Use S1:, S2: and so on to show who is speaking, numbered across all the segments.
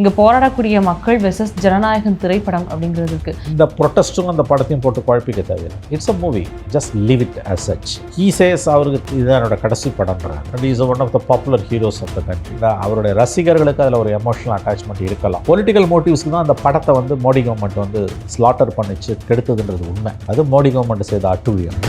S1: இங்கே போராடக்கூடிய மக்கள் வெர்சஸ் ஜனநாயகம் திரைப்படம் அப்படிங்கிறதுக்கு
S2: இந்த ப்ரொட்டஸ்ட்டும் அந்த படத்தையும் போட்டு குழப்பிக்க தேவையில்லை. It's a movie, just leave it as such. He says அவருக்கு இதுதான் என்னோட கடைசி படம்ன்றாங்க. And is one of the popular heroes of the country. அவருடைய ரசிகர்களுக்கு அதில் ஒரு எமோஷனல் அட்டாச்மெண்ட் இருக்கலாம். பொலிட்டிக்கல் மோட்டிவ்ஸ்க்கு தான் அந்த படத்தை வந்து மோடி கவர்மெண்ட் வந்து ஸ்லாட்டர் பண்ணிச்சு கெடுத்ததுன்றது உண்மை. அது மோடி கவர்மெண்ட் செய்த அட்டுழியம்.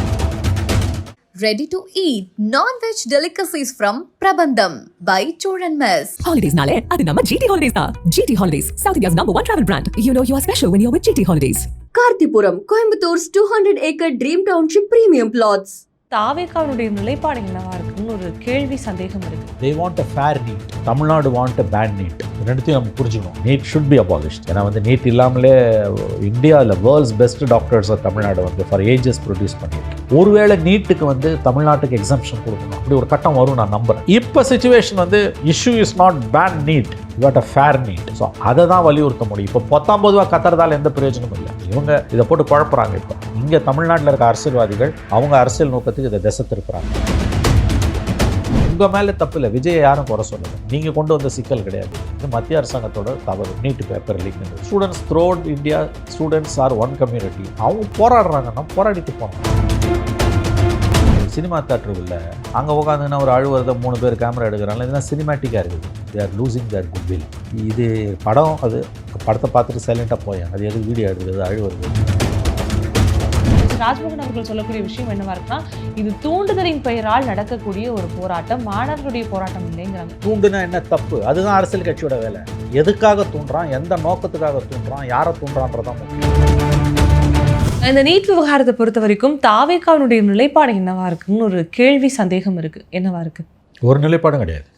S3: Ready to eat non-veg delicacies from Prabandham by Choran Mess.
S4: Holidays nale adu nama GT Holidays da. GT Holidays, South India's #1 travel brand. You know you are special when you're with GT Holidays.
S3: Karthipuram, Coimbator's 200-acre Dream Township premium plots.
S1: தாவேக்காவுடைய நிலைப்பாடு என்னவா இருக்குன்னு ஒரு கேள்வி சந்தேகம் இருக்கு.
S2: They want a fair NEET. Tamil Nadu want a bad NEET. ரெண்டுத்தையும் நம்ம புரிஞ்சுக்கணும். NEET should be abolished. ஏன்னா வந்து NEET இல்லாமலே இந்தியாவில் வேர்ல்ட்ஸ் பெஸ்ட் டாக்டர்ஸை தமிழ்நாடு வந்து ஃபார் ஏஜஸ் ப்ரொடியூஸ் பண்ணியிருக்கு. ஒருவேளை நீட்டுக்கு வந்து தமிழ்நாட்டுக்கு எக்ஸம்ஷன் கொடுக்கணும், அப்படி ஒரு கட்டம் வரும் நான் நம்புறேன். இப்போ சிச்சுவேஷன் வந்து issue is not ban NEET, you want a fair NEET. So அதை தான் வலியுறுத்த முடியும். இப்போ 19 ரூபா கத்துறதால எந்த பிரயோஜனமும் இல்லை. இவங்க இதை போட்டு குழப்புறாங்க. இப்போ இங்கே தமிழ்நாட்டில் இருக்க அரசியல்வாதிகள் அவங்க அரசியல் நோக்கத்துக்கு இதை திசை திருப்புறாங்க. உங்கள் மேலே தப்பு இல்லை, விஜயை யாரும் குறை சொல்லலை. நீங்கள் கொண்டு வந்த சிக்கல் கிடையாது. இது மத்திய அரசாங்கத்தோட தவறு. NEET paper leak. Students throughout India, students are one community. அவங்க போராடுறாங்கன்னா போராடிட்டு போகணும். சினிமா தேட்டர் இல்லை, அங்கே உட்காந்துன்னா ஒரு அழுவதை 3 பேர் கேமரா எடுக்கிறாங்க. இதெல்லாம் சினிமேட்டிக்காக இருக்குது. தே ஆர் லூசிங் தேர் குட்வில். இது படம், அது படத்தை பார்த்துட்டு சைலண்ட்டாக போயாங்க. அது எது வீடியோ எடுக்கிறது, அழுவுறது.
S1: ராஜ்மோகன் அவர்கள் சொல்லக்கூடிய விஷயம் என்னவா இருக்குன்னா, இது தூண்டுதலின் பெயரால் நடக்கக்கூடிய ஒரு போராட்டம், மாணவர்களுடைய போராட்டம் இல்லைங்கிறாங்க.
S2: தூண்டுனா என்ன தப்பு? அதுதான் அரசியல் கட்சியோட வேலை. எதுக்காக தூண்டுறான், எந்த நோக்கத்துக்காக தூண்டுறான், யாரை தூண்டுறான்றதான் முக்கியம்.
S1: இந்த நீட் விவகாரத்தை பொறுத்த வரைக்கும் தாவேக்காவுடைய நிலைப்பாடு என்னவா இருக்குன்னு ஒரு கேள்வி சந்தேகம் இருக்கு. என்னவா இருக்கு?
S2: ஒரு நிலைப்பாடும் கிடையாது.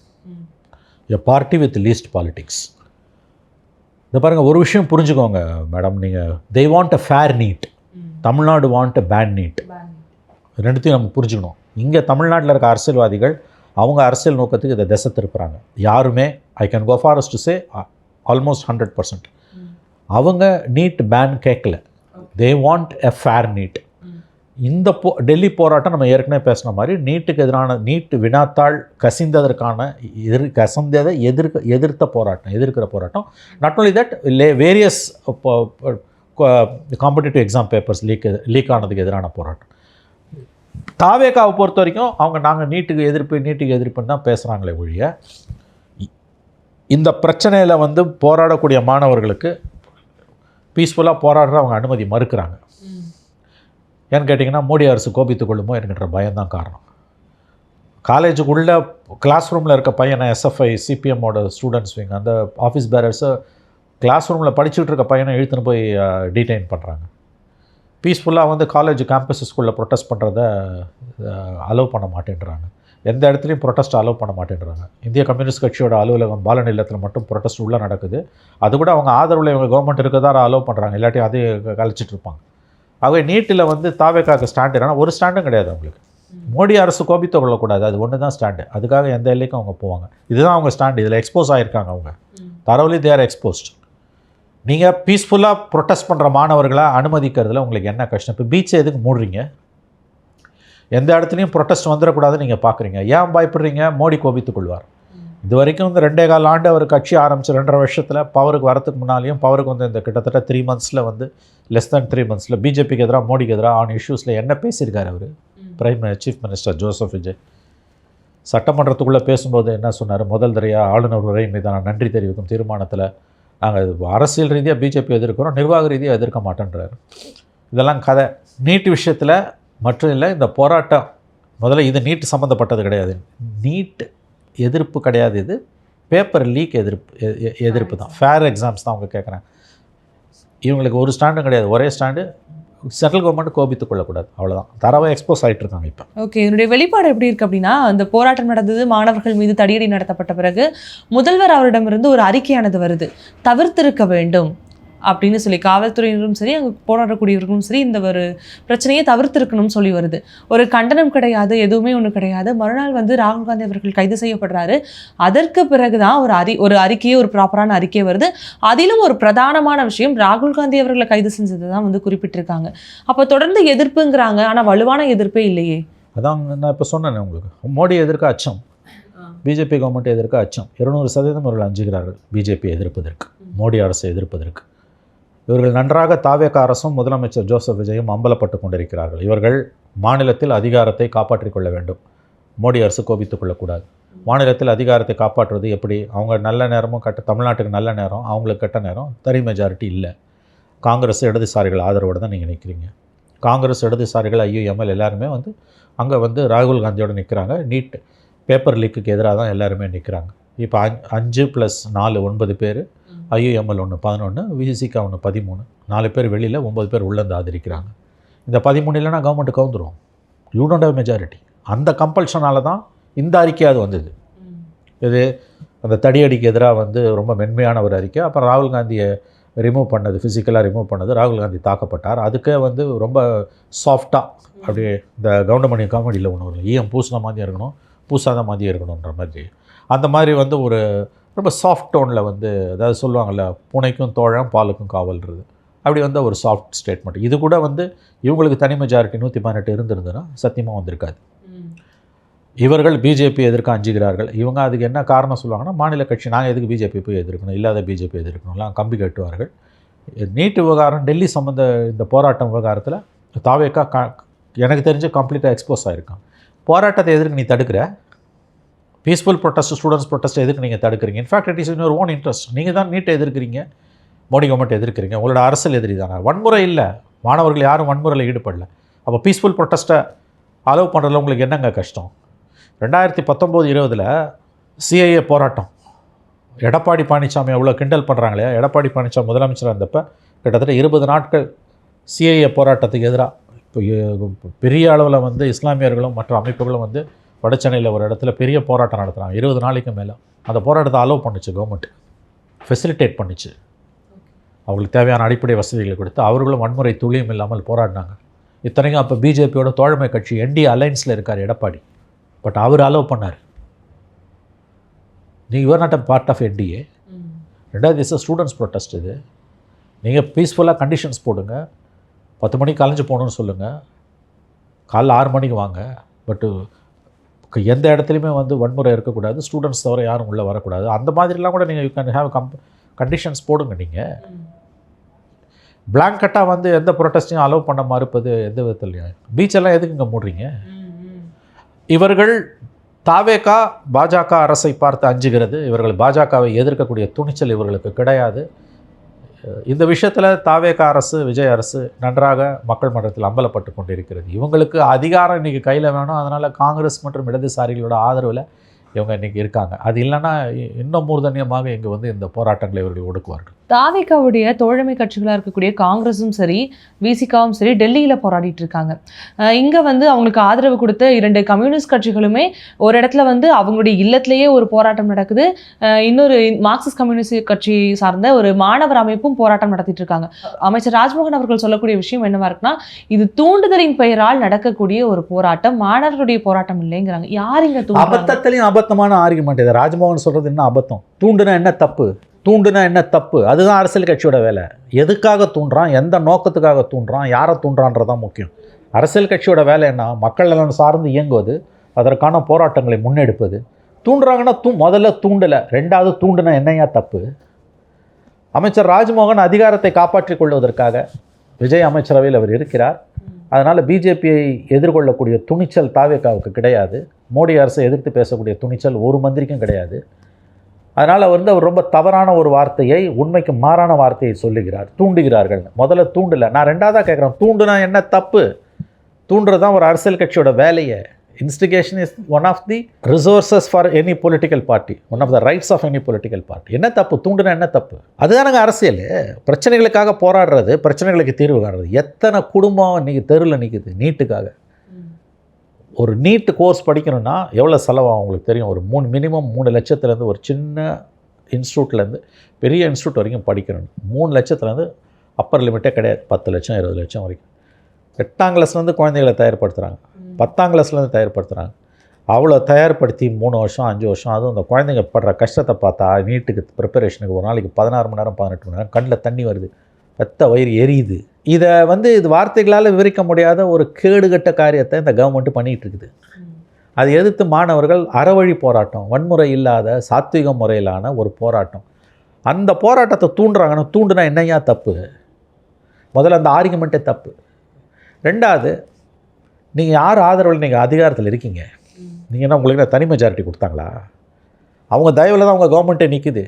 S2: A party with least politics. இந்த பாருங்கள், ஒரு விஷயம் புரிஞ்சுக்கோங்க மேடம். நீங்கள் they want a fair NEET, Tamil Nadu want a bad NEET. ரெண்டுத்தையும் நம்ம புரிஞ்சுக்கணும். இங்கே தமிழ்நாட்டில் இருக்க அரசியல்வாதிகள் அவங்க அரசியல் நோக்கத்துக்கு இதை திசை திருப்புறாங்க. யாருமே I can go for to say almost 100% அவங்க நீட் பேன் கேட்கல. They want a fair NEET. இந்த டெல்லி போராட்டம் நம்ம ஏற்கனவே பேசின மாதிரி நீட்டுக்கு எதிரான, நீட் வினாத்தாள் கசிந்ததற்கான கசந்ததை எதிர்க்கிற போராட்டம். Not only that, various competitive exam papers leak ஆனதுக்கு எதிரான போராட்டம். தாவேக்காவை பொறுத்த வரைக்கும் அவங்க நாங்கள் நீட்டுக்கு எதிர்ப்புன்னு தான் பேசுகிறாங்களே ஒழிய, இந்த பிரச்சனையில் வந்து போராடக்கூடிய மாணவர்களுக்கு பீஸ்ஃபுல்லாக போராடுற அவங்க அனுமதி மறுக்கிறாங்க. ஏன்னு கேட்டிங்கன்னா, மோடி அரசு கோபித்து கொள்ளுமோ என்கின்ற பயம்தான் காரணம். காலேஜுக்குள்ளே கிளாஸ் ரூமில் இருக்க பையனை எஸ்எஃப்ஐ சிபிஎம்மோட ஸ்டூடெண்ட்ஸ் விங் அந்த ஆஃபீஸ் பேரர்ஸை கிளாஸ் ரூமில் படிச்சுட்டு இருக்க பையனை இழுத்துன்னு போய் டீடைன் பண்ணுறாங்க. பீஸ்ஃபுல்லாக வந்து காலேஜ் கேம்பஸஸ்குள்ளே ப்ரொட்டஸ்ட் பண்ணுறத அலோவ் பண்ண மாட்டேன்றாங்க. எந்த இடத்துலையும் ப்ரொட்டஸ்ட் அலோவ் பண்ண மாட்டேன்றாங்க. இந்திய கம்யூனிஸ்ட் கட்சியோட அலுவலகம் பாலன் இல்லத்தில் மட்டும் ப்ரொட்டஸ்ட் உள்ளே நடக்குது. அது கூட அவங்க ஆதரவில் இவங்க கவர்மெண்ட் இருக்கதான் அலோவ் பண்ணுறாங்க, இல்லாட்டி அதே கழிச்சிட்டு இருப்பாங்க. ஆகவே நீட்டில் வந்து தாவேக்காக்கு ஸ்டாண்டு இல்லைனா ஒரு ஸ்டாண்டும் கிடையாது அவங்களுக்கு. மோடி அரசு கோபித்து கொள்ளக்கூடாது, அது ஒன்று தான் ஸ்டாண்டு. அதுக்காக எந்த எல்லைக்கும் அவங்க போவாங்க. இதுதான் அவங்க ஸ்டாண்டு. இதில் எக்ஸ்போஸ் ஆகிருக்காங்க அவங்க. Thoroughly they are exposed. நீங்கள் பீஸ்ஃபுல்லாக ப்ரொட்டஸ்ட் பண்ணுற மாணவர்களை அனுமதிக்கிறதுல உங்களுக்கு என்ன கஷ்டம்? இப்போ பீச்சை எதுக்கு மூடுறீங்க? எந்த இடத்துலையும் ப்ரொட்டஸ்ட் வந்துடக்கூடாதுன்னு நீங்கள் பார்க்குறீங்க. ஏன் பயப்படுறீங்க? மோடி கோபித்து கொள்வார். இது வரைக்கும் இந்த 2.25 ஆண்டு அவர் கட்சி ஆரம்பித்து 2.5 வருஷத்தில் பவருக்கு வரத்துக்கு முன்னாலேயும் பவருக்கு வந்து இந்த கிட்டத்தட்ட 3 மந்த்ஸில் வந்து லெஸ் தேன் 3 மந்த்ஸில் பிஜேபிக்கு எதிராக மோடிக்கு எதிராக ஆன் இஷ்யூஸில் என்ன பேசியிருக்காரு அவர்? சீஃப் மினிஸ்டர் ஜோசப் விஜய் சட்டமன்றத்துக்குள்ளே பேசும்போது என்ன சொன்னார்? முதல் தடையாக ஆளுநர் உரை மீதான நன்றி தெரிவிக்கும் தீர்மானத்தில் நாங்கள் அரசியல் ரீதியாக பிஜேபி எதிர்க்கிறோம், நிர்வாக ரீதியாக எதிர்க்க மாட்டேன்றார். இதெல்லாம் கதை. நீட் விஷயத்தில் மற்றும் இல்லை, இந்த போராட்டம் முதல்ல இது நீட் சம்மந்தப்பட்டது கிடையாது. நீட் எதிர்ப்பு கிடையாது. இது பேப்பர் லீக் எதிர்ப்பு தான். ஃபேர் எக்ஸாம்ஸ் தான் அவங்க கேட்குறாங்க. இவங்களுக்கு ஒரு ஸ்டாண்டும் கிடையாது. ஒரே ஸ்டாண்டு, சென்ட்ரல் கவர்மெண்ட் கோபித்து கொள்ளக்கூடாது, அவ்வளோதான். தரவை எக்ஸ்போஸ் ஆகிட்டு இருக்காங்க இப்போ.
S1: ஓகே, என்னுடைய வெளிப்பாடு எப்படி இருக்குது அப்படின்னா, அந்த போராட்டம் நடந்தது, மாணவர்கள் மீது தடியடி நடத்தப்பட்ட பிறகு முதல்வர் அவரிடமிருந்து ஒரு அறிக்கையானது வருது, தவிர்த்திருக்க வேண்டும் அப்படின்னு சொல்லி. காவல்துறையினரும் சரி, அங்கே போராடக்கூடியவர்களும் சரி, இந்த ஒரு பிரச்சனையை தவிர்த்திருக்கணும்னு சொல்லி வருது. ஒரு கண்டனம் கிடையாது, எதுவுமே ஒன்றும் கிடையாது. மறுநாள் வந்து ராகுல் காந்தி அவர்கள் கைது செய்யப்படுறாரு. அதற்கு பிறகு தான் ஒரு அறிக்கையே, ஒரு ப்ராப்பரான அறிக்கை வருது. அதிலும் ஒரு பிரதானமான விஷயம், ராகுல் காந்தி அவர்களை கைது செஞ்சது தான் வந்து குறிப்பிட்டிருக்காங்க. அப்போ தொடர்ந்து எதிர்ப்புங்கிறாங்க, ஆனால் வலுவான எதிர்ப்பே இல்லையே.
S2: அதான் நான் இப்போ சொன்னேன் உங்களுக்கு, மோடி எதிர்க்க அச்சம். பிஜேபி கவர்மெண்ட் எதிர்க்க அச்சம். 200% இவர்கள் அஞ்சுகிறார்கள் பிஜேபி எதிர்ப்பதற்கு, மோடி அரசை எதிர்ப்பதற்கு. இவர்கள் நன்றாக தாவேக அரசும் முதலமைச்சர் ஜோசப் விஜயும் அம்பலப்பட்டு கொண்டிருக்கிறார்கள். இவர்கள் மாநிலத்தில் அதிகாரத்தை காப்பாற்றிக் கொள்ள வேண்டும். மோடி அரசு கோபித்துக் கொள்ளக்கூடாது. மாநிலத்தில் அதிகாரத்தை காப்பாற்றுவது எப்படி? அவங்க நல்ல நேரமும் தமிழ்நாட்டுக்கு நல்ல நேரம், அவங்களுக்கு கெட்ட நேரம். தனி மெஜாரிட்டி இல்லை. காங்கிரஸ் இடதுசாரிகள் ஆதரவோடு தான் நீங்கள் நிற்கிறீங்க. காங்கிரஸ் இடதுசாரிகள் ஐயுஎம்எல் எல்லாருமே அங்கே ராகுல் காந்தியோடு நிற்கிறாங்க. நீட் பேப்பர் லீக்குக்கு எதிராக தான் எல்லாருமே நிற்கிறாங்க. இப்போ 5 + 4 9 பேர், ஐயுஎம்எல் 1 11, விசிகா 1 13, 4 பேர் வெளியில், 9 பேர் உள்ளேருந்து ஆதரிக்கிறாங்க. இந்த 13 இல்லைனா கவர்மெண்ட் கவுந்துரும். You don't have majority. அந்த கம்பல்ஷனால தான் இந்த அறிக்கையாவது வந்தது. இது அந்த தடியடிக்கு எதிராக ரொம்ப மென்மையான ஒரு அறிக்கை. அப்புறம் ராகுல் காந்தியை ரிமூவ் பண்ணது, ஃபிசிக்கலாக ரிமூவ் பண்ணது, ராகுல் காந்தி தாக்கப்பட்டார். அதுக்கே ரொம்ப சாஃப்டாக அப்படியே இந்த கவுண்டமணி காமெடியில் ஒன்று வரும், ஈயம் பூசின மாதிரியும் இருக்கணும், பூசாத மாதிரியும் இருக்கணுன்ற மாதிரி. அந்த மாதிரி ஒரு ரொம்ப சாஃப்ட் டோனில் அதாவது சொல்லுவாங்கள்ல, பூனைக்கும் தோழம் பாலுக்கும் காவல்றது, அப்படி ஒரு சாஃப்ட் ஸ்டேட்மெண்ட். இது கூட இவங்களுக்கு தனி மெஜாரிட்டி 118 இருந்திருந்ததுன்னா சத்தியமாக வந்திருக்காது. இவர்கள் பிஜேபி எதிர்க்க அஞ்சுகிறார்கள். இவங்க அதுக்கு என்ன காரணம் சொல்லுவாங்கன்னா, மாநில கட்சி நாங்கள் எதுக்கு பிஜேபி போய் எதிர்க்கணும், இல்லாத பிஜேபி எதிர்க்கணும்லாம் கம்பி கட்டுவார்கள். நீட் விவகாரம், டெல்லி சம்மந்த இந்த போராட்டம் விவகாரத்தில் தாவேக்கா எனக்கு தெரிஞ்சு கம்ப்ளீட்டாக எக்ஸ்போஸ் ஆகிருக்கான். போராட்டத்தை எதிர்க்கு நீ தடுக்கிற, பீஸ்ஃபுல் ப்ரொட்டஸ்ட், ஸ்டூடெண்ட்ஸ் ப்ரொட்டஸ்ட் எதுக்கு நீங்கள் தடுக்கிறீங்க? In fact it is in your own interest. நீங்கள் தான் நீட்டை எதிர்க்கிறீங்க, மோடி கவர்மெண்ட் எதிர்க்கிறீங்க, உங்களோட அரசியல் எதிரி தானே. வன்முறை இல்லை, மாணவர்கள் யாரும் வன்முறையில் ஈடுபடல. அப்போ பீஸ்ஃபுல் ப்ரொட்டஸ்ட்டை அலோவ் பண்ணுறதுல உங்களுக்கு என்னங்க கஷ்டம்? 2019-20 சிஐஏ போராட்டம், எடப்பாடி பழனிசாமி எவ்வளோ கிண்டல் பண்ணுறாங்களே. எடப்பாடி பழனிசாமி முதலமைச்சராக இருந்தப்போ கிட்டத்தட்ட 20 நாட்கள் சிஐஏ போராட்டத்துக்கு எதிராக இப்போ பெரிய அளவில் இஸ்லாமியர்களும் மற்ற அமைப்புகளும் வட சென்னையில் ஒரு இடத்துல பெரிய போராட்டம் நடத்துகிறாங்க. 20 நாளைக்கு மேலே அந்த போராட்டத்தை அலோவ் பண்ணிச்சு கவர்மெண்ட், ஃபெசிலிட்டேட் பண்ணிச்சு. அவங்களுக்கு தேவையான அடிப்படை வசதிகளை கொடுத்து அவர்களும் வன்முறை துளியும் இல்லாமல் போராடினாங்க. இத்தனைக்கும் அப்போ பிஜேபியோட தோழமை கட்சி என்டி அலைன்ஸில் இருக்கார் எடப்பாடி, பட் அவர் அலோவ் பண்ணார். நீங்கள் your not a part of NDA. ரெண்டாவது ஸ்டூடெண்ட்ஸ் ப்ரொட்டஸ்ட். இது நீங்கள் பீஸ்ஃபுல்லாக கண்டிஷன்ஸ் போடுங்க, 10 மணிக்கு கலைஞ்சு போகணுன்னு சொல்லுங்கள், காலைல 6 மணிக்கு வாங்க. பட்டு எந்த இடத்துலையுமே வன்முறை இருக்கக்கூடாது, ஸ்டூடெண்ட்ஸ் தவிர யாரும் உள்ளே வரக்கூடாது. அந்த மாதிரிலாம் கூட நீங்கள் யூ கேன் ஹேவ் கண்டிஷன்ஸ் போடுங்க. நீங்கள் பிளாங்கெட்டாக எந்த ப்ரொட்டஸ்ட்டையும் அலோவ் பண்ண மறுப்பது எந்த விதத்துலையா? பீச்செல்லாம் எதுக்கு இங்கே மூடுறீங்க? இவர்கள் தாவேகா பாஜக அரசை பார்த்து அஞ்சுகிறது. இவர்கள் பாஜகவை எதிர்க்கக்கூடிய துணிச்சல் இவர்களுக்கு கிடையாது. இந்த விஷயத்தில் தாவேகா அரசு, விஜய் அரசு நன்றாக மக்கள் மன்றத்தில் அம்பலப்பட்டு கொண்டிருக்கிறது. இவங்களுக்கு அதிகாரம் இன்றைக்கி கையில் வேணும். அதனால் காங்கிரஸ் மற்றும் இடதுசாரிகளோட ஆதரவில் இவங்க இன்றைக்கி இருக்காங்க. அது இல்லைன்னா இன்னும் மூர்தன்யமாக இங்கே இந்த போராட்டங்களை இவர்கள் ஒடுக்குவார்கள்.
S1: தாவேகாவுடைய தோழமை கட்சிகளாக இருக்கக்கூடிய காங்கிரஸும் சரி, விசிகாவும் சரி, டெல்லியில் போராடிட்டு இருக்காங்க. இங்கே அவங்களுக்கு ஆதரவு கொடுத்த 2 கம்யூனிஸ்ட் கட்சிகளுமே ஒரு இடத்துல அவங்களுடைய இல்லத்திலேயே ஒரு போராட்டம் நடக்குது. இன்னொரு மார்க்சிஸ்ட் கம்யூனிஸ்ட் கட்சி சார்ந்த ஒரு மாணவர் அமைப்பும் போராட்டம் நடத்திட்டு இருக்காங்க. அமைச்சர் ராஜ்மோகன் அவர்கள் சொல்லக்கூடிய விஷயம் என்னவா இருக்குன்னா, இது தூண்டுதலின் பெயரால் நடக்கக்கூடிய ஒரு போராட்டம், மாணவர்களுடைய போராட்டம் இல்லைங்கிறாங்க. யார் இங்கே
S2: அபத்தத்திலையும் அபத்தமான ஆர்குமெண்ட் இது. ராஜ்மோகன் சொல்கிறது என்ன அபத்தம்? தூண்டுனா என்ன தப்பு? தூண்டுனா என்ன தப்பு? அதுதான் அரசியல் கட்சியோட வேலை. எதுக்காக தூண்டுறான், எந்த நோக்கத்துக்காக தூண்டுறான், யாரை தூண்டுறான்றதான் முக்கியம். அரசியல் கட்சியோட வேலை என்ன? மக்கள் நலன் சார்ந்து இயங்குவது, அதற்கான போராட்டங்களை முன்னெடுப்பது. தூண்டுறாங்கன்னா முதல்ல தூண்டலை, ரெண்டாவது தூண்டுனா என்னையா தப்பு? அமைச்சர் ராஜ்மோகன் அதிகாரத்தை காப்பாற்றிக் கொள்வதற்காக விஜய் அமைச்சரவையில் அவர் இருக்கிறார். அதனால் பிஜேபியை எதிர்கொள்ளக்கூடிய துணிச்சல் தாவேகாவுக்கு கிடையாது. மோடி அரசை எதிர்த்து பேசக்கூடிய துணிச்சல் ஒரு மந்திரிக்கும் கிடையாது. அதனால் அவர் ரொம்ப தவறான ஒரு வார்த்தையை, உண்மைக்கு மாறான வார்த்தையை சொல்லுகிறார். தூண்டுகிறார்கள். முதல்ல தூண்டலை, நான் ரெண்டாவதாக கேட்குறேன், தூண்டுனா என்ன தப்பு? தூண்டுறது தான் ஒரு அரசியல் கட்சியோட வேலையை. Instigation is one of the resources for any political party, one of the rights of any political party. என்ன தப்பு? தூண்டுனா என்ன தப்பு? அதுதானங்க அரசியல். பிரச்சனைகளுக்காக போராடுறது, பிரச்சனைகளுக்கு தீர்வு காணுறது. எத்தனை குடும்பம் இன்றைக்கி தெருவில் நிற்குது நீட்டுக்காக? ஒரு நீட்டு கோர்ஸ் படிக்கணும்னா எவ்வளோ செலவாகும் உங்களுக்கு தெரியும். ஒரு மினிமம் 3 லட்சத்துலேருந்து, ஒரு சின்ன இன்ஸ்டியூட்லேருந்து பெரிய இன்ஸ்டியூட் வரைக்கும் படிக்கணும். 3 லட்சத்துலேருந்து அப்பர் லிமிட்டே கிடையாது. 10 லட்சம் 20 லட்சம் வரைக்கும். 8ஆம் கிளாஸ்லேருந்து குழந்தைகளை தயார்படுத்துகிறாங்க, 10ஆம் கிளாஸ்லேருந்து தயார்படுத்துகிறாங்க. அவ்வளோ தயார்படுத்தி 3 வருஷம் 5 வருஷம், அதுவும் அந்த குழந்தைங்க படுற கஷ்டத்தை பார்த்தா, நீட்டுக்கு ப்ரிப்பரேஷனுக்கு ஒரு நாளைக்கு 16 மணி நேரம் 18 மணி நேரம் கண்ணில் தண்ணி வருது, ரத்த வயிறு எரியுது. இதை இது வார்த்தைகளால் விவரிக்க முடியாத ஒரு கேடுகட்ட காரியத்தை இந்த கவர்மெண்ட்டு பண்ணிகிட்டு இருக்குது. அதை எதிர்த்து மாணவர்கள் அறவழி போராட்டம், வன்முறை இல்லாத சாத்விக முறையிலான ஒரு போராட்டம். அந்த போராட்டத்தை தூண்டுறாங்கன்னா தூண்டுனா என்னையா தப்பு? முதல்ல அந்த ஆர்குமெண்ட்டே தப்பு. ரெண்டாவது, நீங்கள் யார் ஆதரவில் நீங்கள் அதிகாரத்தில் இருக்கீங்க? நீங்கள் என்ன உங்களுக்கு தனி மெஜாரிட்டி கொடுத்தாங்களா? அவங்க தயவில் தான் உங்கள் கவர்மெண்ட்டே நிற்குது.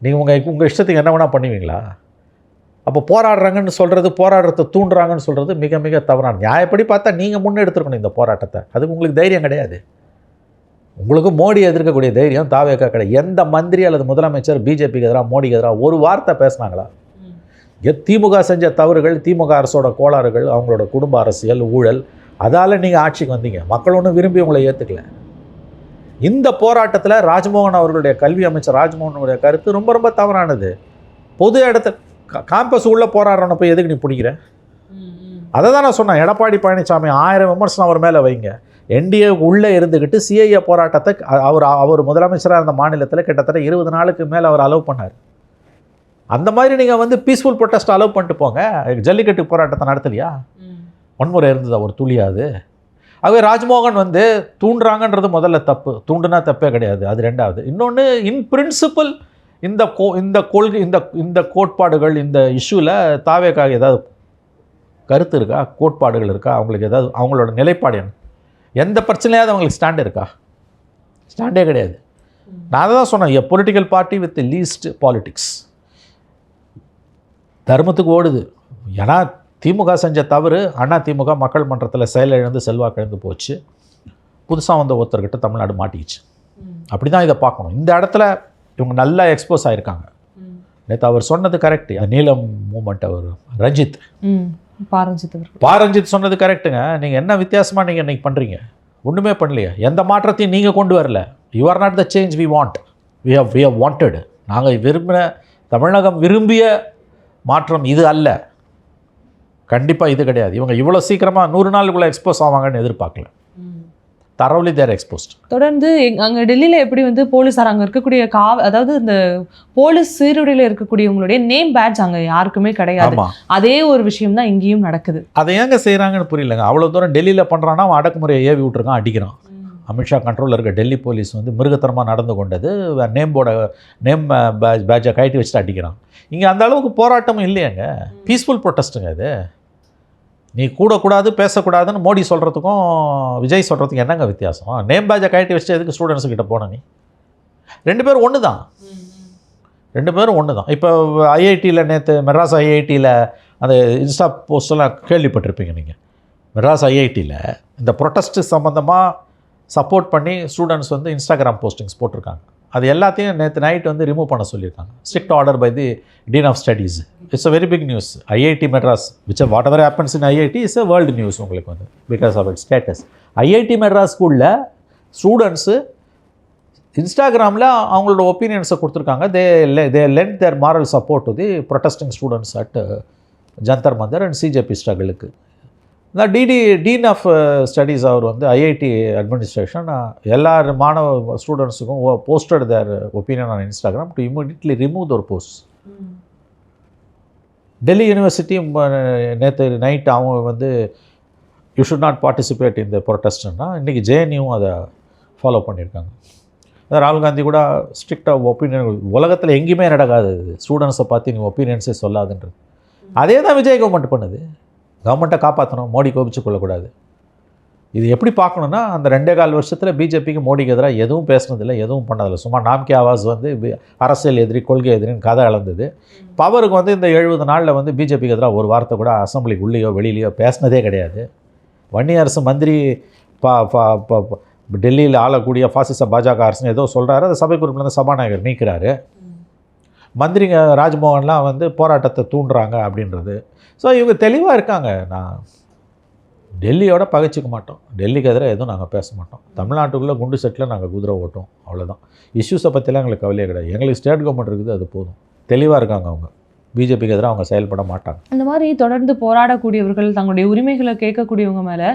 S2: நீங்கள் உங்கள் இஷ்டத்துக்கு என்ன வேணால் பண்ணுவீங்களா? அப்போ போராடுறாங்கன்னு சொல்கிறது, போராடுறதை தூண்டுறாங்கன்னு சொல்கிறது மிக மிக தவறான. நியாயப்படி பார்த்தா நீங்கள் முன்னெடுத்துருக்கணும் இந்த போராட்டத்தை. அதுக்கு உங்களுக்கு தைரியம் கிடையாது. உங்களுக்கு மோடி எதிர்க்கக்கூடிய தைரியம் தாவேக்கா கிடையாது. எந்த மந்திரி அல்லது முதலமைச்சர் பிஜேபிக்கு எதிராக, மோடிக்கு எதிராக ஒரு வார்த்தை பேசுனாங்களா? திமுக செஞ்ச தவறுகள், திமுக அரசோட கோளாறுகள், அவங்களோட குடும்ப அரசியல், ஊழல், அதால் நீங்கள் ஆட்சிக்கு வந்தீங்க. மக்கள் ஒன்றும் விரும்பி உங்களை ஏற்றுக்கல. இந்த போராட்டத்தில் ராஜ்மோகன் அவர்களுடைய கல்வி அமைச்சர் ராஜ்மோகனுடைய கருத்து ரொம்ப ரொம்ப தவறானது. பொது இடத்த காம்பஸ் உள்ளே போராடுறவனை போய் எதுக்கு நீ பிடிக்கிற? அதை தான் நான் சொன்னேன். எடப்பாடி பழனிசாமி 1000 விமர்சனம் அவர் மேலே வைங்க. என்டிஏ உள்ளே இருந்துக்கிட்டு சிஐஏ போராட்டத்தை அவர் முதலமைச்சராக இருந்த மாநிலத்தில் கிட்டத்தட்ட 20 நாளுக்கு மேலே அவர் அலோவ் பண்ணார். அந்த மாதிரி நீங்கள் வந்து பீஸ்ஃபுல் ப்ரொட்டஸ்ட் அலோவ் பண்ணிட்டு போங்க. ஜல்லிக்கட்டு போராட்டத்தை நடத்தலையா? வன்முறை இருந்தது ஒரு துளியாது. ஆகவே ராஜ்மோகன் வந்து தூண்டுறாங்கன்றது முதல்ல தப்பு. தூண்டுனா தப்பே கிடையாது. அது ரெண்டாவது. இன்னொன்று, இன் பிரின்சிபல் இந்த கொள்கை, இந்த கோட்பாடுகள், இந்த இஷ்யூவில் தாவேக்காக ஏதாவது கருத்து இருக்கா, கோட்பாடுகள் இருக்கா, அவங்களுக்கு ஏதாவது அவங்களோட நிலைப்பாடு என்ன? எந்த பிரச்சனையாவது அவங்களுக்கு ஸ்டாண்ட் இருக்கா? ஸ்டாண்டே கிடையாது. நான் அதை தான் சொன்னேன், எ political party with least politics. தர்மத்துக்கு ஓடுது. ஏன்னா திமுக செஞ்ச தவறு, அண்ணா திமுக மக்கள் மன்றத்தில் செயலிழந்து செல்வாக்கிழந்து போச்சு. புதுசாக வந்த ஒருத்தர்கிட்ட தமிழ்நாடு மாட்டிக்கிச்சு. அப்படி தான் இதை பார்க்கணும். இந்த இடத்துல இவங்க நல்லா எக்ஸ்போஸ் ஆகிருக்காங்க. நேற்று அவர் சொன்னது கரெக்டு. நீலம் மூமெண்ட் அவர் பாரஞ்சித் சொன்னது கரெக்டுங்க. நீங்கள் என்ன வித்தியாசமாக நீங்கள் இன்றைக்கி பண்ணுறீங்க? ஒன்றுமே பண்ணலையே. எந்த மாற்றத்தையும் நீங்கள் கொண்டு வரல. You are not the change we want. We have wanted. நாங்கள் விரும்பின, தமிழகம் விரும்பிய மாற்றம் இது அல்ல. கண்டிப்பாக இது கிடையாது. இவங்க இவ்வளோ சீக்கிரமாக 100 நாளுக்குள்ளே எக்ஸ்போஸ் ஆவாங்கன்னு எதிர்பார்க்கல. தரவுலி தேர் எக்ஸ்போஸ்ட்.
S1: தொடர்ந்து அங்கே டெல்லியில் எப்படி வந்து போலீஸார் அங்கே இருக்கக்கூடிய அதாவது இந்த போலீஸ் சீருடையில் இருக்கக்கூடியவங்களுடைய நேம் பேட்ச் அங்கே யாருக்குமே கிடையாது. அதே ஒரு விஷயம் தான் இங்கேயும் நடக்குது. அதை
S2: ஏங்க செய்கிறாங்கன்னு புரியலங்க. அவ்வளோ தூரம் டெல்லியில் பண்ணுறான்னா அவன் அடக்குமுறையை ஏவி விட்டுருக்கான், அடிக்கிறான். அமித்ஷா கண்ட்ரோலில் இருக்க டெல்லி போலீஸ் வந்து மிருகத்தனமாக நடந்து கொண்டது. நேம் பேட்சை கழட்டி வச்சுட்டு அடிக்கிறான். இங்கே அந்த அளவுக்கு போராட்டமும் இல்லையாங்க. பீஸ்ஃபுல் ப்ரொட்டஸ்ட்டுங்க இது. நீ கூடக்கூடாது, பேசக்கூடாதுன்னு மோடி சொல்கிறதுக்கும் விஜய் சொல்கிறதுக்கும் என்னங்க வித்தியாசம்? நேம் பேட்சை கழட்டி வச்சுட்டு எதுக்கு ஸ்டூடெண்ட்ஸுக்கிட்ட போன நீ? 2 பேரும் ஒன்று தான். 2 பேரும் ஒன்று தான். இப்போ ஐஐடியில் நேற்று மெட்ராஸ் ஐஐடியில் அந்த இன்ஸ்டா போஸ்டெல்லாம் கேள்விப்பட்டிருப்பீங்க நீங்கள். மெட்ராஸ் ஐஐடியில் இந்த ப்ரொட்டஸ்ட்டு சம்மந்தமாக சப்போர்ட் பண்ணி ஸ்டூடெண்ட்ஸ் வந்து இன்ஸ்டாகிராம் போஸ்டிங்ஸ் போட்டிருக்காங்க. அது எல்லாத்தையும் நேற்று நைட் வந்து ரிமூவ் பண்ண சொல்லியிருக்காங்க. Strict order by the dean of studies. It's a very big news. IIT Madras which whatever happens in IIT is a world news உங்களுக்கு வந்து because of it status. IIT Madras ஸ்கூலில் ஸ்டூடெண்ட்ஸு இன்ஸ்டாகிராமில் அவங்களோட ஒப்பீனியன்ஸை கொடுத்துருக்காங்க. They lend their moral support to the protesting students at Jantar Mantar and CJP ஸ்ட்ரகிளுக்கு. இந்த dean of studies அவர் வந்து ஐஐடி அட்மினிஸ்ட்ரேஷன் எல்லா மாணவ ஸ்டூடெண்ட்ஸுக்கும் posted their opinion on Instagram to immediately remove those post. Delhi யூனிவர்சிட்டியும் நேற்று நைட் அவங்க வந்து யூ ஷுட் நாட் பார்ட்டிசிபேட் இந்த ப்ரொட்டஸ்ட்னா இன்றைக்கி ஜேஎன்யூவும் அதை ஃபாலோ பண்ணியிருக்காங்க. அதான் ராகுல் காந்தி கூட ஸ்ட்ரிக்டாக ஒப்பீனியன் உலகத்தில் எங்கேயுமே நடக்காது. ஸ்டூடெண்ட்ஸை பார்த்து நீ ஒப்பீனியன்ஸே சொல்லாதுன்றது. அதே தான் விஜய் கவர்மெண்ட் பண்ணுது. கவர்மெண்ட்டை காப்பாற்றணும், மோடி கோபிச்சு கொள்ளக்கூடாது. இது எப்படி பார்க்கணுன்னா, அந்த 2.25 வருஷத்தில் பிஜேபிக்கு மோடிக்கு எதிராக எதுவும் பேசுனதில்லை, எதுவும் பண்ணதில்லை. சும்மா நாம்கே ஆவாஸ் வந்து அரசியல் எதிரி, கொள்கை எதிரின்னு கதை அளந்தது. பவருக்கு வந்து இந்த 70 நாளில் வந்து பிஜேபிக்கு எதிராக ஒரு வார்த்தை கூட அசம்பிளிக்கு உள்ளேயோ வெளியிலையோ பேசினதே கிடையாது. வன்னியரசு மந்திரி டெல்லியில் ஆளக்கூடிய பாசிச பாஜக அரசுன்னு ஏதோ சொல்கிறாரு. அதை சபை குறிப்பில் சபாநாயகர் நீக்கிறாரு. மந்திரிங்க ராஜ்மோகன்லாம் வந்து போராட்டத்தை தூண்டுறாங்க அப்படின்றது. ஸோ இவங்க தெளிவாக இருக்காங்க. நான் டெல்லியோட பகைச்சிக்க மாட்டோம், டெல்லிக்கு எதிராக எதுவும் நாங்கள் பேச மாட்டோம். தமிழ்நாட்டுக்குள்ளே குண்டு செட்டில் நாங்கள் குதிரை ஓட்டோம், அவ்வளோதான். இஷ்யூஸை பற்றிலாம் எங்களுக்கு கவலையே கிடையாது. எங்களுக்கு ஸ்டேட் கவர்மெண்ட் இருக்குது, அது போதும். தெளிவாக இருக்காங்க அவங்க. பிஜேபிக்கு எதிராக அவங்க செயல்பட மாட்டாங்க.
S1: அந்த மாதிரி தொடர்ந்து போராடக்கூடியவர்கள், தங்களுடைய உரிமைகளை கேட்கக்கூடியவங்க மேலே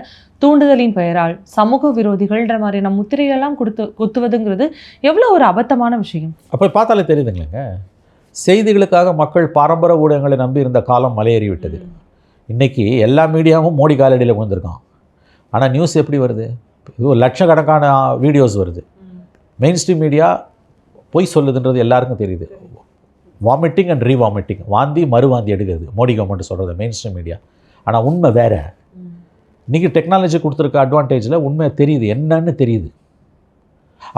S1: தூண்டுதலின் பெயரால் சமூக விரோதிகள்ன்ற மாதிரியான முத்திரையெல்லாம் குத்துவதுங்கிறது எவ்வளோ ஒரு அபத்தமான விஷயம்.
S2: அப்போ பார்த்தாலே தெரியுதுங்களேங்க. செய்திகளுக்காக மக்கள் பாரம்பரிய ஊடகங்களை நம்பி இருந்த காலம் மலையேறி விட்டது. இன்றைக்கி எல்லா மீடியாவும் மோடி காலடியில் விழுந்திருக்கான். ஆனால் நியூஸ் எப்படி வருது? இது லட்சக்கணக்கான வீடியோஸ் வருது. மெயின் ஸ்ட்ரீம் மீடியா பொய் சொல்லுதுன்றது எல்லாருக்கும் தெரியுது. வாமிட்டிங் அண்ட் ரீவாமிட்டிங், வாந்தி மறுவாந்தி எடுக்கிறது மோடி கவர்மெண்ட் சொல்கிறது மெயின் ஸ்ட்ரீம் மீடியா. ஆனால் உண்மை வேறு. இன்றைக்கி டெக்னாலஜி கொடுத்துருக்க அட்வான்டேஜில் உண்மை தெரியுது, என்னன்னு தெரியுது.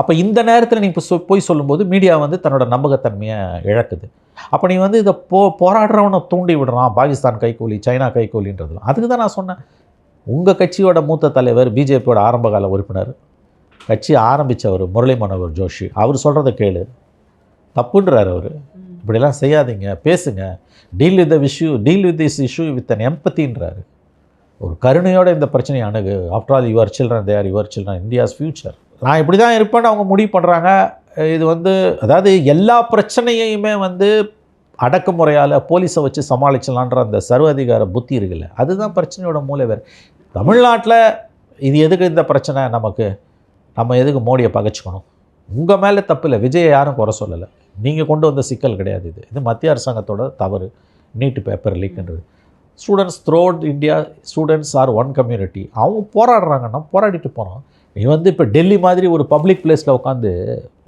S2: அப்போ இந்த நேரத்தில் நீ இப்போ போய் சொல்லும்போது மீடியா வந்து தன்னோட நம்பகத்தன்மையை இழக்குது. அப்போ நீ வந்து இதை போராடுறவனை தூண்டி விடுறான், பாகிஸ்தான் கைக்கூலி, சைனா கைக்கூலின்றதுலாம். அதுக்கு தான் நான் சொன்னேன், உங்கள் கட்சியோட மூத்த தலைவர், பிஜேபியோட ஆரம்பகால உறுப்பினர், கட்சி ஆரம்பித்தவர் முரளி மனோகர் ஜோஷி, அவர் சொல்கிறத கேளு, தப்புன்றார் அவர். இப்படிலாம் செய்யாதீங்க, பேசுங்க, deal with this issue with an எம்பத்தின்றாரு. ஒரு கருணையோட இந்த பிரச்சனையை அணுகு. After all your children, they are your children, India's future. நான் இப்படி தான் இருப்பேன்னு அவங்க முடிவு பண்ணுறாங்க. இது வந்து அதாவது எல்லா பிரச்சனையுமே வந்து அடக்குமுறையால் போலீஸை வச்சு சமாளிச்சலான்ற அந்த சர்வாதிகார புத்தி இருக்குல்ல, அதுதான் பிரச்சனையோட மூலை. வேறு தமிழ்நாட்டில் இது எதுக்கு இந்த பிரச்சனை நமக்கு? நம்ம எதுக்கு மோடியை பகைச்சிக்கணும்? உங்கள் மேலே தப்பு இல்லை, விஜயை யாரும் குறை சொல்லலை, நீங்கள் கொண்டு வந்த சிக்கல் கிடையாது. இது மத்திய அரசாங்கத்தோட தவறு. நீட் பேப்பர் லீக்ன்றது. Students throughout India, students are one community. அவங்க போராடுறாங்கன்னா போராடிட்டு போகிறோம். நீ வந்து இப்போ டெல்லி மாதிரி ஒரு பப்ளிக் பிளேஸில் உட்காந்து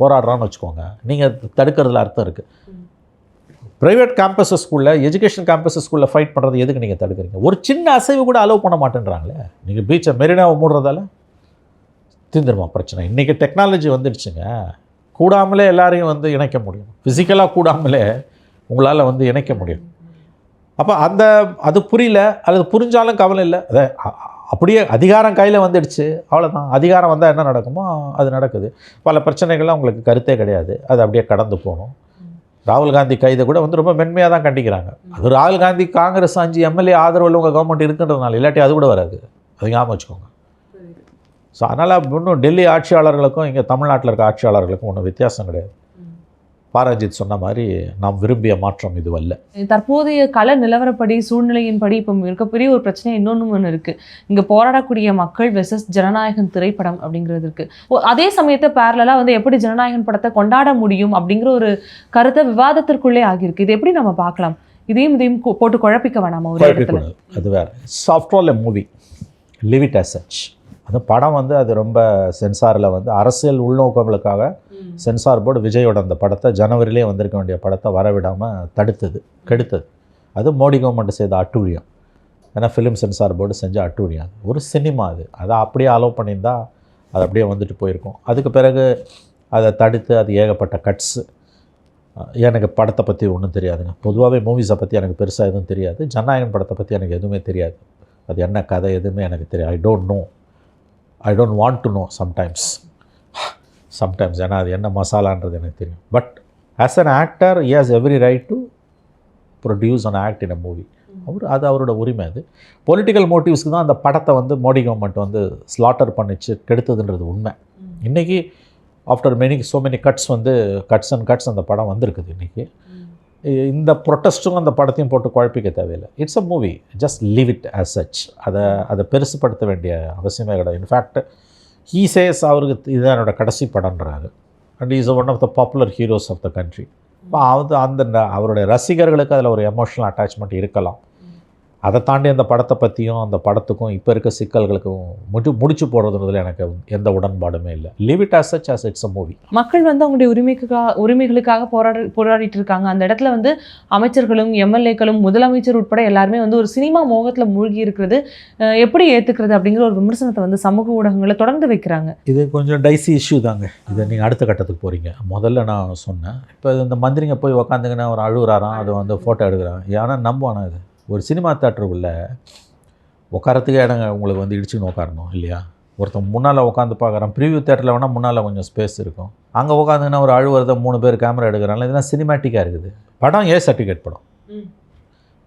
S2: போராடுறான்னு வச்சுக்கோங்க, நீங்கள் தடுக்கிறதுல அர்த்தம் இருக்குது. ப்ரைவேட் கேம்பஸஸ் ஸ்கூலில், எஜுகேஷன் கேம்பஸஸ் ஸ்கூலில் ஃபைட் பண்ணுறது எதுக்கு நீங்கள் தடுக்கிறீங்க? ஒரு சின்ன அசைவு கூட அலோவ் பண்ண மாட்டேன்றாங்களே. நீங்கள் பீச்சை மெரினாவை மூடுறதால தீந்துருமா பிரச்சனை? இன்றைக்கி டெக்னாலஜி வந்துடுச்சுங்க, கூடாமலே எல்லாரையும் வந்து இணைக்க முடியும். ஃபிசிக்கலாக கூடாமலே உங்களால் வந்து இணைக்க முடியும். அப்போ அது புரியல, அல்லது புரிஞ்சாலும் கவலை இல்லை. அதை அப்படியே அதிகாரம் கையில் வந்துடுச்சு, அவ்வளோதான். அதிகாரம் வந்தால் என்ன நடக்குமோ அது நடக்குது. பல பிரச்சனைகள்லாம் உங்களுக்கு கருத்தே கிடையாது, அது அப்படியே கடந்து போகணும். ராகுல் காந்தி கைதை கூட வந்து ரொம்ப மென்மையாக தான் கண்டிக்கிறாங்க. அது ராகுல் காந்தி காங்கிரஸ் 5 எம்எல்ஏ ஆதரவில் உங்கள் கவர்மெண்ட் இருக்குன்றதுனால, இல்லாட்டி அது கூட வராது. அது ஞாபகம் வச்சுக்கோங்க. ஸோ அதனால் இன்னும் டெல்லி ஆட்சியாளர்களுக்கும் இங்கே தமிழ்நாட்டில் இருக்க ஆட்சியாளர்களுக்கும் ஒன்றும் வித்தியாசம் கிடையாது. பாரஞ்சித் சொன்ன மாதிரி நாம் விரும்பிய மாற்றம் இதுவல்ல.
S1: தற்போதைய கள நிலவரப்படி, சூழ்நிலையின்படி இப்போ மிகப்பெரிய ஒரு பிரச்சனை ஒன்று இருக்குது. இங்கே போராடக்கூடிய மக்கள் வெர்சஸ் ஜனநாயகன் திரைப்படம் அப்படிங்கிறது இருக்குது. அதே சமயத்தை பேரலாக வந்து எப்படி ஜனநாயகன் படத்தை கொண்டாட முடியும் அப்படிங்கிற ஒரு கருத்தை விவாதத்திற்குள்ளே ஆகியிருக்கு. இது எப்படி நம்ம பார்க்கலாம்? இதையும் போட்டு குழப்பிக்க வேணாமா ஒரு இடத்துல?
S2: அது வேறு. After all a movie, live it as such. அந்த படம் வந்து அது ரொம்ப சென்சாரில் வந்து அரசியல் உள்நோக்கங்களுக்காக சென்சார் போர்டு விஜயோட அந்த படத்தை, ஜனவரியிலே வந்திருக்க வேண்டிய படத்தை வரவிடாமல் கெடுத்தது. அது மோடி கவர்மெண்ட் செய்த அட்டூழியம். ஏன்னா ஃபிலிம் சென்சார் போர்டு செஞ்ச அட்டூழியம். ஒரு சினிமா அதை அப்படியே அலோவ் பண்ணியிருந்தா அது அப்படியே வந்துட்டு போயிருக்கும். அதுக்கு பிறகு அதை தடுத்து அது ஏகப்பட்ட கட்ஸு. எனக்கு படத்தை பற்றி ஒன்றும் தெரியாதுங்க. பொதுவாகவே மூவிஸை பற்றி எனக்கு பெருசாக எதுவும் தெரியாது. ஜனநாயகன் படத்தை பற்றி எனக்கு எதுவுமே தெரியாது. அது என்ன கதை எதுவுமே எனக்கு தெரியாது. I don't want to know sometimes. ஏன்னா அது என்ன மசாலான்றது எனக்கு தெரியும். But as an actor he has every right to produce an act in a movie. அது அவரோட உரிமை. அது பொலிட்டிக்கல் மோட்டிவ்ஸ்க்கு தான் அந்த படத்தை வந்து மோடி கவர்மெண்ட் வந்து ஸ்லாட்டர் பண்ணிச்சு, கெடுத்ததுன்றது உண்மை. இன்றைக்கி ஆஃப்டர் ஸோ மெனி கட்ஸ் அந்த படம் வந்திருக்குது. இன்றைக்கி இந்த ப்ரொட்டஸ்ட்டும் அந்த படத்தையும் போட்டு குழப்பிக்க தேவையில்லை. It's a movie, just leave it as such. அதை பெருசுப்படுத்த வேண்டிய அவசியமே கிடையாது. இன்ஃபேக்ட் ஹீ சேஸ் அவருக்கு இதுதான் என்னோட கடைசி படம்ன்றாரு. And is one of the popular heroes of the country. இப்போ அவருடைய ரசிகர்களுக்கு அதில் ஒரு எமோஷனல் அட்டாச்மெண்ட் இருக்கலாம். அதை தாண்டி அந்த படத்தை பற்றியும் அந்த படத்துக்கும் இப்போ இருக்க சிக்கல்களுக்கும் முடிச்சு போடுறதுல எனக்கு எந்த உடன்பாடுமே இல்லை. Leave it as such, as it's a movie.
S1: மக்கள் வந்து அவங்களுடைய உரிமைகளுக்காக போராடிட்டு இருக்காங்க. அந்த இடத்துல வந்து அமைச்சர்களும் எம்எல்ஏக்களும் முதலமைச்சர் உட்பட எல்லாருமே வந்து ஒரு சினிமா மோகத்தில் மூழ்கி இருக்கிறது எப்படி ஏற்றுக்கிறது அப்படிங்கிற ஒரு விமர்சனத்தை வந்து சமூக ஊடகங்களில் தொடர்ந்து வைக்கிறாங்க.
S2: இது கொஞ்சம் டைசி இஷ்யூ தாங்க. இதை நீங்கள் அடுத்த கட்டத்துக்கு போகிறீங்க. முதல்ல நான் சொன்னேன், இப்போ இந்த மந்திரிங்க போய் உக்காந்துங்கன்னா ஒரு அழுகுறாராம், அதை வந்து ஃபோட்டோ எடுக்கிறாங்க. ஏன்னா நம்புவானா? இது ஒரு சினிமா தேட்டருக்குள்ளே உட்காரத்துக்கே இடங்க உங்களுக்கு வந்து இடிச்சுன்னு உட்காரணும் இல்லையா? ஒருத்தன் முன்னால் உட்காந்து பார்க்குறான். ப்ரீவியூ தேட்டரில் வேணால் முன்னால் கொஞ்சம் ஸ்பேஸ் இருக்கும். அங்கே உட்காந்துங்கன்னா ஒரு அழுவுறத 3 பேர் கேமரா எடுக்கிறாங்க. இதெல்லாம் சினிமேட்டிக்காக இருக்குது. படம் ஏ சர்டிஃபிகேட் படம்.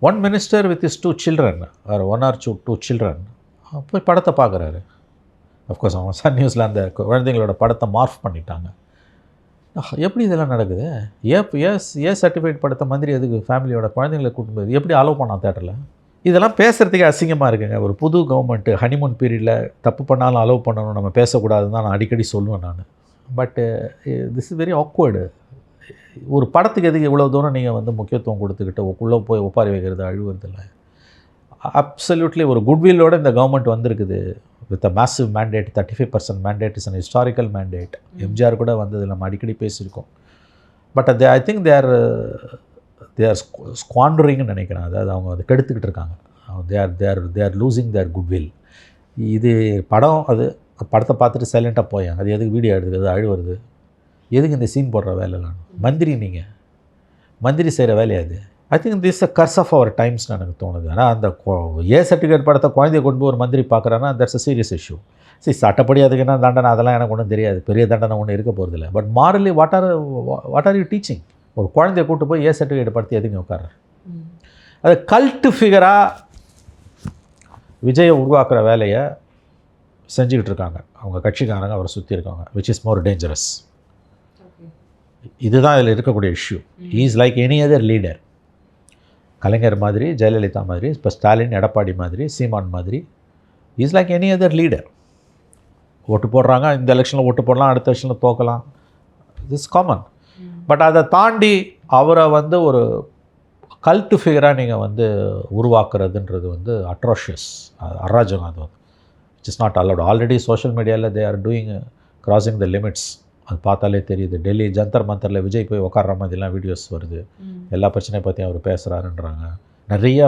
S2: 1 minister with is 2 children are 1 or 2 children போய் படத்தை பார்க்குறாரு. அஃப்கோர்ஸ் அவன் சன் நியூஸில் அந்த குழந்தைங்களோட படத்தை மார்ஃப் பண்ணிட்டாங்க. எப்படி இதெல்லாம் நடக்குது? ஏ சர்டிஃபிகேட் படத்தை மந்திரி எதுக்கு ஃபேமிலியோட குழந்தைங்களை கூட்டு போய் எப்படி அலோவ் பண்ணான் தேட்டரில்? இதெல்லாம் பேசுகிறதுக்கே அசிங்கமாக இருக்குங்க. ஒரு புது கவர்மெண்ட்டு ஹனிமூன் பீரியடில் தப்பு பண்ணாலும் அலோவ் பண்ணணும், நம்ம பேசக்கூடாதுன்னு தான் நான் அடிக்கடி சொல்லுவேன் நான். பட்டு திஸ் இஸ் வெரி ஆக்வர்டு. ஒரு படத்துக்கு எதுக்கு இவ்வளோ தூரம் நீங்கள் வந்து முக்கியத்துவம் கொடுத்துக்கிட்டு உள்ளே போய் ஒப்பாரி வைக்கிறது, அழுவுறதில்ல. அப்சல்யூட்லி ஒரு குட்வில்லோடு இந்த கவர்மெண்ட் வந்திருக்குது. With a massive mandate. 35% mandate is an historical mandate. MGR கூட வந்தது நம்ம அடிக்கடி பேசியிருக்கோம். But I think they are ஸ்குவாண்டரிங்னு நினைக்கிறேன். அதாவது அவங்க அதை கெடுத்துக்கிட்டு இருக்காங்க. They are losing their goodwill. இது படம், அது படத்தை பார்த்துட்டு சைலண்ட்டாக போயேன். அது எதுக்கு வீடியோ எடுத்துக்கிறது, அழுவுறது, எதுக்கு இந்த சீன் போடுற வேலைலாம்? மந்திரி நீங்கள், மந்திரி செய்கிற வேலையா அது? I think this a curse of our டைம்ஸ்னு எனக்கு தோணுது. ஆனால் அந்த சர்டிஃபிகேட் படத்தை குழந்தைய கொண்டு போய் ஒரு மந்திரி பார்க்குறான்னா தட்ஸ் அ சீரியஸ் இஷ்யூ. சட்டப்படி அதுக்கு என்ன தண்டனை அதெல்லாம் எனக்கு ஒன்றும் தெரியாது. பெரிய தண்டனை ஒன்றும் இருக்க போகிறதில்ல. But morally what are you teaching? ஒரு குழந்தைய கூட்டு போய் சர்டிஃபிகேட் படுத்தி எதுங்க உட்கார? அது கல்ட்டு ஃபிகராக விஜயை உருவாக்குற வேலையை செஞ்சுக்கிட்டு இருக்காங்க அவங்க கட்சிக்காரங்க, அவரை சுற்றி இருக்காங்க. Which is more dangerous. இதுதான் இதில் இருக்கக்கூடிய issue. Is like any other leader. Kalaignar மாதிரி, ஜெயலலிதா மாதிரி, இப்போ ஸ்டாலின், எடப்பாடி மாதிரி, சீமான் மாதிரி, is like any other leader. ஓட்டு போடுறாங்க, இந்த எலெக்ஷனில் ஓட்டு போடலாம், அடுத்த எலெக்ஷனில் தோக்கலாம், திஸ் காமன். பட் அதை தாண்டி அவரை வந்து ஒரு கல்ட்டு ஃபிகராக நீங்கள் உருவாக்குறதுன்றது அட்ரோஷியஸ், அராஜகம். அது it's not allowed. Already social மீடியாவில் they are doing crossing the limits. அது பார்த்தாலே தெரியுது. டெல்லி ஜந்தர் மந்தரில் விஜய் போய் உட்கார்ற மாதிரிலாம் வீடியோஸ் வருது. எல்லா பிரச்சனையை பற்றியும் அவர் பேசுகிறாருன்றாங்க. நிறையா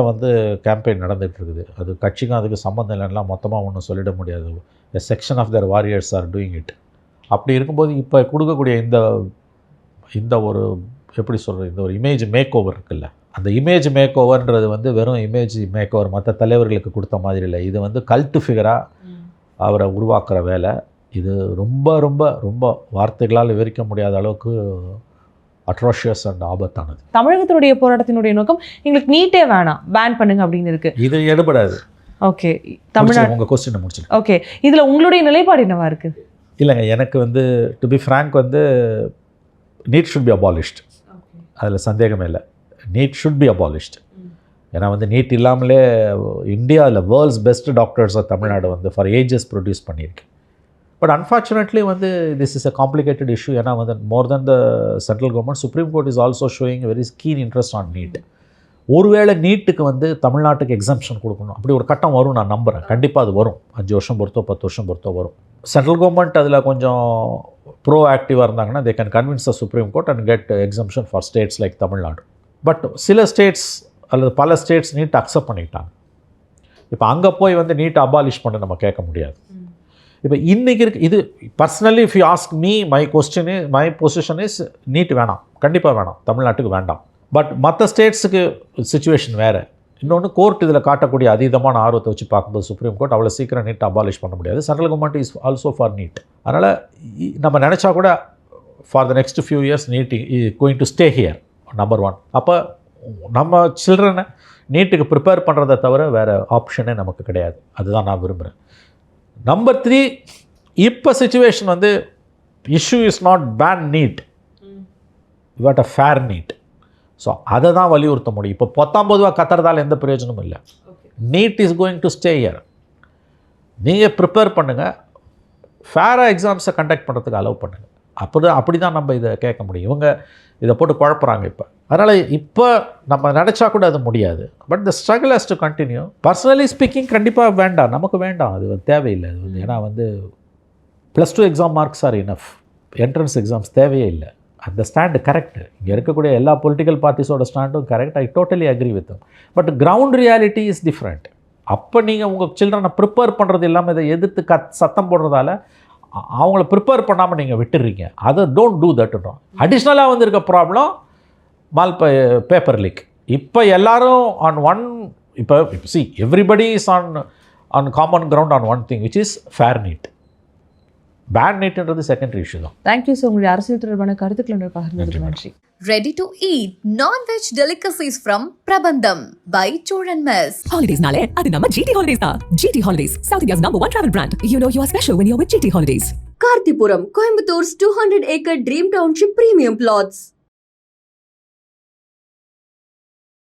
S2: கேம்பெயின் நடந்துகிட்டு இருக்குது. அது கட்சிக்கும் அதுக்கு சம்மந்தம் இல்லைன்னா மொத்தமாக ஒன்றும் சொல்லிட முடியாது. A section of their warriors are doing it. அப்படி இருக்கும்போது இப்போ கொடுக்கக்கூடிய இந்த ஒரு எப்படி சொல்கிறது, இந்த ஒரு இமேஜ் மேக் ஓவர் இருக்குல்ல, அந்த இமேஜ் மேக் ஓவர்ன்றது வெறும் இமேஜ் மேக் ஓவர் மற்ற தலைவர்களுக்கு கொடுத்த மாதிரி இல்லை. இது கல்ட்டு ஃபிகராக அவரை உருவாக்குற வேலை. இது ரொம்ப ரொம்ப ரொம்ப வார்த்தைகளால் விவரிக்க முடியாத அளவுக்கு அட்ரோஷியஸ் அண்ட் ஆபத்தானது.
S1: தமிழகத்தினுடைய போராட்டத்தினுடைய நோக்கம் எங்களுக்கு நீட்டே வேணாம், பேன் பண்ணுங்க அப்படின்னு இருக்கு.
S2: இது எடுபடாது.
S1: ஓகே, தமிழ்நாடு
S2: உங்கள் கொஸ்டினை முடிச்சு.
S1: ஓகே, இதில் உங்களுடைய நிலைப்பாடு என்னவா இருக்கு?
S2: இல்லைங்க, எனக்கு to be frank NEET should be abolished. அதில் சந்தேகமே இல்லை. NEET should be abolished. ஏன்னா நீட் இல்லாமலே இந்தியாவில் world's best டாக்டர்ஸை Tamil Nadu for ages produce பண்ணியிருக்கு. But unfortunately this is a complicated issue. ஏன்னா மோர் தென் the central government, supreme court is also showing very keen interest on NEET. ஒருவேளை நீட்டுக்கு தமிழ்நாட்டுக்கு எக்ஸம்ஷன் கொடுக்கணும், அப்படி ஒரு கட்டம் வரும் நான் நம்புகிறேன். கண்டிப்பாக அது வரும். 5 வருஷம் பொறுத்தோ 10 வருஷம் பொறுத்தோ வரும். சென்ட்ரல் கவர்மெண்ட் அதில் கொஞ்சம் ப்ரோ ஆக்டிவாக இருந்தாங்கன்னா they can convince the supreme court and get exemption for states like Tamil Nadu. But சில ஸ்டேட்ஸ் அல்லது பல ஸ்டேட்ஸ் நீட் அக்செப்ட் பண்ணிட்டாங்க. இப்போ அங்கே போய் நீட் அபாலிஷ் பண்ண நம்ம கேட்க முடியாது. இப்போ இன்றைக்கி இது personally if you ask me, my position is NEET வேணாம், கண்டிப்பாக வேணாம், தமிழ்நாட்டுக்கு வேண்டாம். பட் மற்ற ஸ்டேட்ஸுக்கு சிச்சுவேஷன் வேறு. இன்னொன்று, கோர்ட் இதில் காட்டக்கூடிய அதீதமான ஆர்வத்தை வச்சு பார்க்கும்போது சுப்ரீம் கோர்ட் அவ்வளோ சீக்கிரம் நீட் அபாலிஷ் பண்ண முடியாது. Central government is also for NEET. அதனால் நம்ம நினச்சா கூட for the next few years NEET going to stay here, number 1. அப்போ நம்ம சில்ட்ரனை நீட்டுக்கு ப்ரிப்பேர் பண்ணுறதை தவிர வேறு ஆப்ஷனே நமக்கு கிடையாது. அதுதான் நான் விரும்புகிறேன். நம்பர் 3, இப்போ situation issue is not ban NEET, you want a fair NEET. So அதை தான் வலியுறுத்த முடியும். இப்போ 19 ரூபா கத்துறதால எந்த பிரயோஜனமும் இல்லை. Need is going to stay here. நீங்கள் ப்ரிப்பேர் பண்ணுங்கள், ஃபேராக எக்ஸாம்ஸை கண்டக்ட் பண்ணுறதுக்கு அலோவ் பண்ணுங்கள். அப்படி தான் நம்ம இதை கேட்க முடியும். இவங்க இதை போட்டு குழப்புறாங்க இப்போ. அதனால் இப்போ நம்ம நினச்சா கூட அது முடியாது. But the struggle has to continue. Personally speaking கண்டிப்பாக வேண்டாம், நமக்கு வேண்டாம், அது தேவையில்லை. அது ஏன்னா +2 exam marks are enough. Entrance exams தேவையே இல்லை. அந்த ஸ்டாண்டு கரெக்ட். இங்கே இருக்கக்கூடிய எல்லா பொலிட்டிக்கல் பார்ட்டிஸோட ஸ்டாண்டும் correct. I totally agree with them. But ground reality is different. அப்போ நீங்கள் உங்கள் சில்ட்ரனை ப்ரிப்பேர் பண்ணுறது இல்லாமல் இதை எதிர்த்து சத்தம் போடுறதால அவங்கள ப்ரிப்பேர் பண்ணாமல் நீங்கள் விட்டுடுறீங்க. அதை டோன்ட் டூ தட்ன்றோம். அடிஷ்னலாக இருக்க ப்ராப்ளம் பேப்பர் லீக். இப்போ எல்லாரும் ஆன் ஒன், இப்போ everybody is on common ground on one thing, which is fair NEET. But நீட்ன்றது செகண்டரி இஷ்யூ தான்.
S1: தேங்க்யூ சார், உங்களுடைய அரசியல் தொடர்பான கருத்துக்களை பகிர்ந்ததுக்கு நன்றி.
S3: Ready to eat non-veg delicacies from Prabandam by Choran Mess.
S4: Holidays nale, adu nama GT Holidays da. GT Holidays, South India's #1 travel brand. You know you are special when you're with GT Holidays.
S5: Karthipuram, Coimbator's 200-acre Dream Township premium plots.